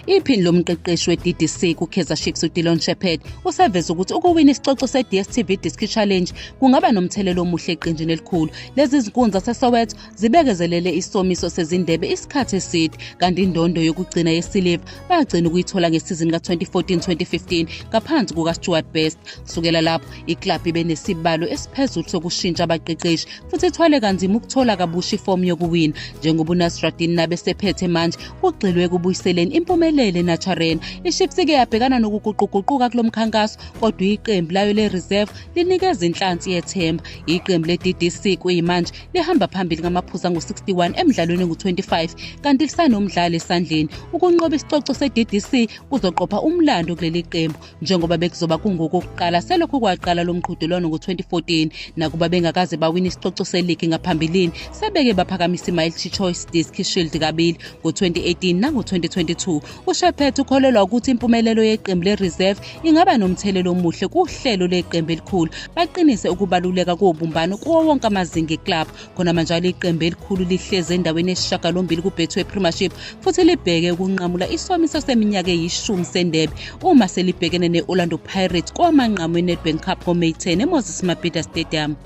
Iphini lomqeqeshi we-DDC kuKaizer Chiefs uDillon Shepherd useveza ukuthi ukuwina isicoco se-DStv Diski Challenge kungaba nomthelela omuhle eqenjini elikhulu. Lezi zinkundla zaseSoweto zibekezelele isomiso sezindebe isikhathi eside, kanti indondo yokugcina yesiliva bagcina ukuyithola ngesizini ka-2014-2015 ngaphansi kukaStuart Best. Kusukela lapho iklabhu ibe nesibalo esiphezulu sokushintsha abaqeqeshi futhi ithwale kanzima ukuthola kabusha ifomu yokuwina. Njengoba uNasruddin Nabe sephethe manje ugxilwe ekubuyiseleni impumelelo eNacharena. iChiefs-ke yabhekana nokuguquguquka kulo mkhankaso, kodwa iqembu layo le-reserve linikeza inhlansi yethemba. Iqembu le-DDC kuyimanje lihamba phambili ngamaphuzu angu-61 emidlalweni engu-25, kanti lisanomdlalo esandleni. Ukunqoba isicoco se-DDC kuzoqopha umlando kuleli qembu, njengoba bekuzoba kungokokuqala selokhu kwaqala lo mqhudelwano ngo-2014. Nakuba bengakaze bawina isicoco se-league ngaphambilini, sebeke baphakamisa i-Multi-Choice Diski Shield kabili ngo-2018 nango-2022. uShepherd ukholelwa ukuthi impumelelo yeqembu le-reserve ingaba nomthelela omuhle kuhlelo leqembu elikhulu. Baqinise ukubaluleka kobumbano kuwo wonke amazinga eklabhu. Khona manje iqembu elikhulu lihleze endaweni yesishiyagalombili kubhethu Premiership futhi libheke ukunqamula isomiso seminyaka eyishumi sendebe uma selibhekene ne-Orlando Pirates komanqamu we-Nedbank Cup ngoMeyi 10 eMoses Mabhida Stadium.